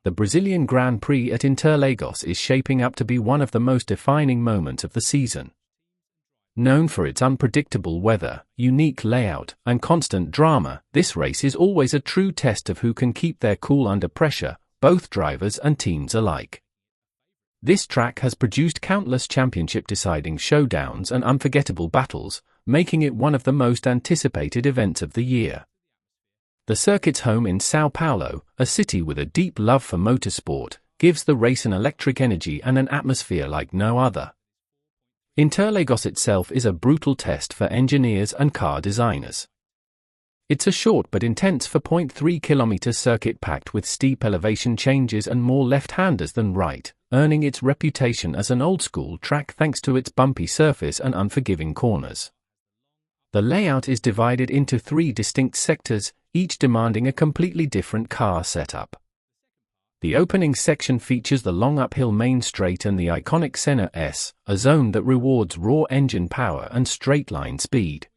The Brazilian Grand Prix at Interlagos is shaping up to be one of the most defining moments of the season. Known for its unpredictable weather, unique layout, and constant drama, this race is always a true test of who can keep their cool under pressure, both drivers and teams alike. This track has produced countless championship-deciding showdowns and unforgettable battles, making it one of the most anticipated events of the year. The circuit's home in São Paulo, a city with a deep love for motorsport, gives the race an electric energy and an atmosphere like no other. Interlagos itself is a brutal test for engineers and car designers. It's a short but intense 4.3 kilometer circuit packed with steep elevation changes and more left-handers than right, earning its reputation as an old-school track thanks to its bumpy surface and unforgiving corners. The layout is divided into 3 distinct sectors, each demanding a completely different car setup. The opening section features the long uphill main straight and the iconic Senna S, a zone that rewards raw engine power and straight-line speed.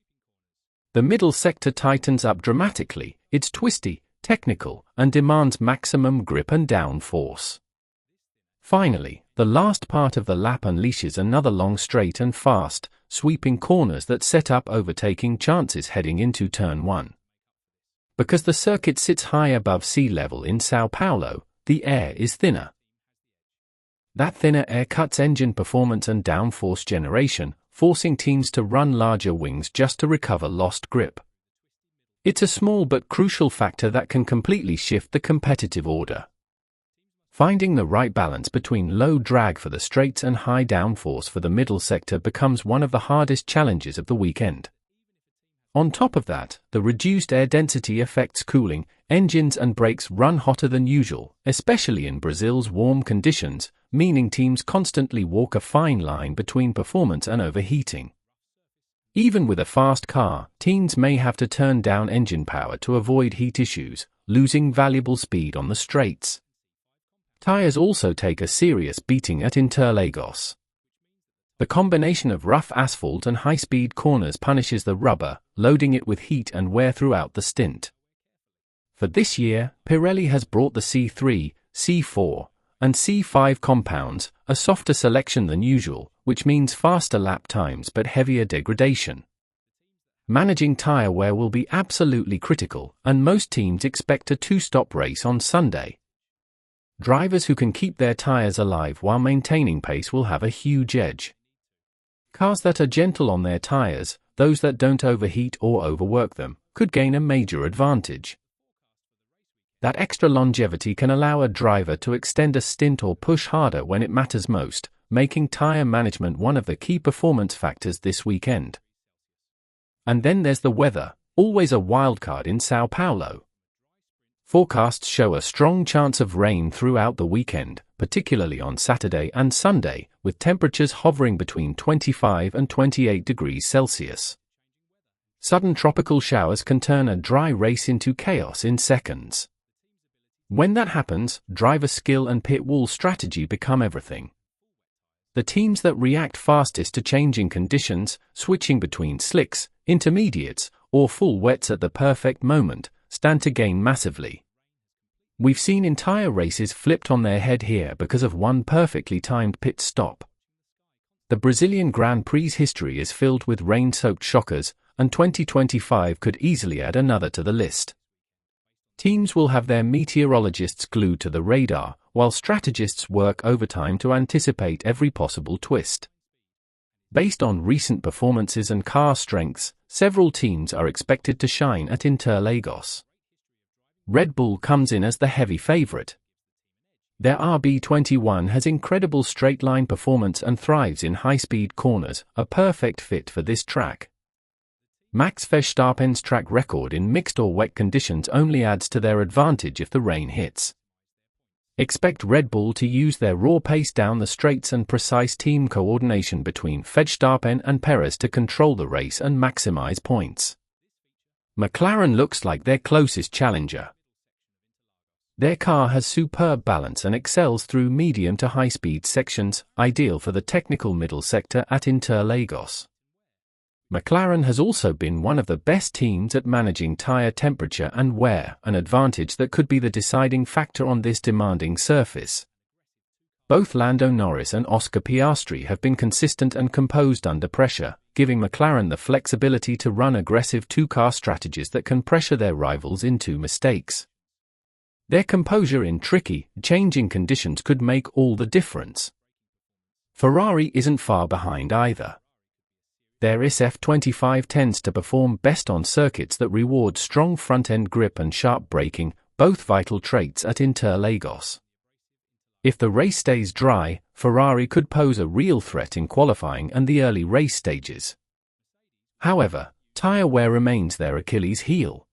The middle sector tightens up dramatically, it's twisty, technical, and demands maximum grip and downforce. Finally, the last part of the lap unleashes another long straight and fast, sweeping corners that set up overtaking chances heading into turn 1. Because the circuit sits high above sea level in São Paulo, the air is thinner. That thinner air cuts engine performance and downforce generation, forcing teams to run larger wings just to recover lost grip. It's a small but crucial factor that can completely shift the competitive order. Finding the right balance between low drag for the straights and high downforce for the middle sector becomes one of the hardest challenges of the weekend. On top of that, the reduced air density affects cooling, engines and brakes run hotter than usual, especially in Brazil's warm conditions, meaning teams constantly walk a fine line between performance and overheating. Even with a fast car, teams may have to turn down engine power to avoid heat issues, losing valuable speed on the straights. Tires also take a serious beating at Interlagos. The combination of rough asphalt and high-speed corners punishes the rubber, loading it with heat and wear throughout the stint. For this year, Pirelli has brought the C3, C4, and C5 compounds, a softer selection than usual, which means faster lap times but heavier degradation. Managing tire wear will be absolutely critical, and most teams expect a 2-stop race on Sunday. Drivers who can keep their tires alive while maintaining pace will have a huge edge. Cars that are gentle on their tires, those that don't overheat or overwork them, could gain a major advantage. That extra longevity can allow a driver to extend a stint or push harder when it matters most, making tire management one of the key performance factors this weekend. And then there's the weather, always a wildcard in São Paulo. Forecasts show a strong chance of rain throughout the weekend, particularly on Saturday and Sunday, with temperatures hovering between 25 and 28 degrees Celsius. Sudden tropical showers can turn a dry race into chaos in seconds. When that happens, driver skill and pit wall strategy become everything. The teams that react fastest to changing conditions, switching between slicks, intermediates, or full wets at the perfect moment, stand to gain massively. We've seen entire races flipped on their head here because of one perfectly timed pit stop. The Brazilian Grand Prix history is filled with rain-soaked shockers, and 2025 could easily add another to the list. Teams will have their meteorologists glued to the radar, while strategists work overtime to anticipate every possible twist. Based on recent performances and car strengths, several teams are expected to shine at Interlagos. Red Bull comes in as the heavy favorite. Their RB21 has incredible straight-line performance and thrives in high-speed corners, a perfect fit for this track. Max Verstappen's track record in mixed or wet conditions only adds to their advantage if the rain hits. Expect Red Bull to use their raw pace down the straights and precise team coordination between Verstappen and Perez to control the race and maximize points. McLaren looks like their closest challenger. Their car has superb balance and excels through medium to high-speed sections, ideal for the technical middle sector at Interlagos. McLaren has also been one of the best teams at managing tyre temperature and wear, an advantage that could be the deciding factor on this demanding surface. Both Lando Norris and Oscar Piastri have been consistent and composed under pressure, giving McLaren the flexibility to run aggressive two-car strategies that can pressure their rivals into mistakes. Their composure in tricky, changing conditions could make all the difference. Ferrari isn't far behind either. Their SF25 tends to perform best on circuits that reward strong front-end grip and sharp braking, both vital traits at Interlagos. If the race stays dry, Ferrari could pose a real threat in qualifying and the early race stages. However, tyre wear remains their Achilles heel.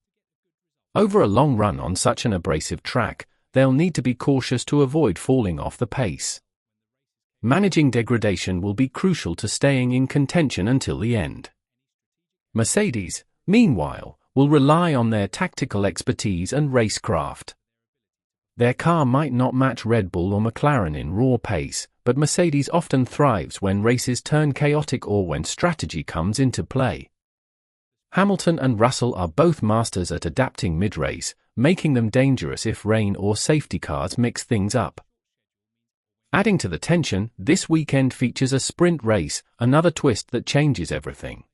Over a long run on such an abrasive track, they'll need to be cautious to avoid falling off the pace. Managing degradation will be crucial to staying in contention until the end. Mercedes, meanwhile, will rely on their tactical expertise and racecraft. Their car might not match Red Bull or McLaren in raw pace, but Mercedes often thrives when races turn chaotic or when strategy comes into play. Hamilton and Russell are both masters at adapting mid-race, making them dangerous if rain or safety cars mix things up. Adding to the tension, this weekend features a sprint race, another twist that changes everything.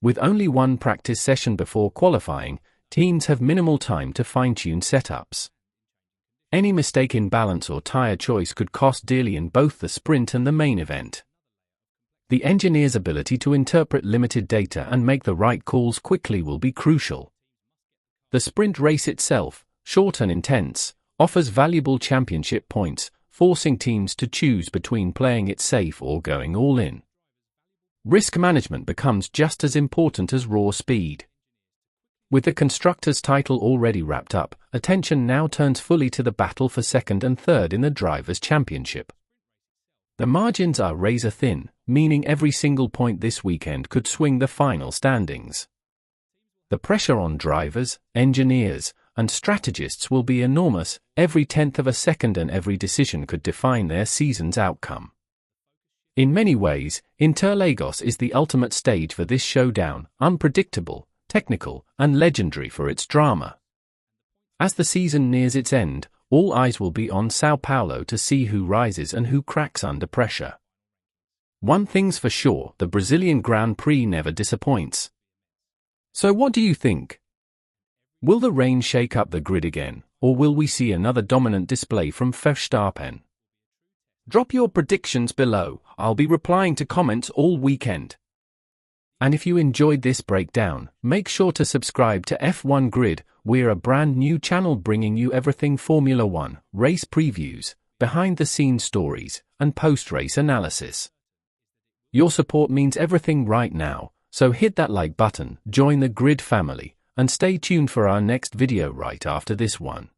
With only one practice session before qualifying, teams have minimal time to fine-tune setups. Any mistake in balance or tyre choice could cost dearly in both the sprint and the main event. The engineer's ability to interpret limited data and make the right calls quickly will be crucial. The sprint race itself, short and intense, offers valuable championship points, forcing teams to choose between playing it safe or going all in. Risk management becomes just as important as raw speed. With the Constructors' title already wrapped up, attention now turns fully to the battle for second and third in the Drivers' Championship. The margins are razor-thin, meaning every single point this weekend could swing the final standings. The pressure on drivers, engineers, and strategists will be enormous. Every tenth of a second and every decision could define their season's outcome. In many ways, Interlagos is the ultimate stage for this showdown, unpredictable, technical, and legendary for its drama. As the season nears its end, all eyes will be on São Paulo to see who rises and who cracks under pressure. One thing's for sure, the Brazilian Grand Prix never disappoints. So what do you think? Will the rain shake up the grid again, or will we see another dominant display from Verstappen? Drop your predictions below. I'll be replying to comments all weekend. And if you enjoyed this breakdown, make sure to subscribe to F1 Grid. We're a brand new channel bringing you everything Formula One, race previews, behind-the-scenes stories, and post-race analysis. Your support means everything right now, so hit that like button, join the Grid family, and stay tuned for our next video right after this one.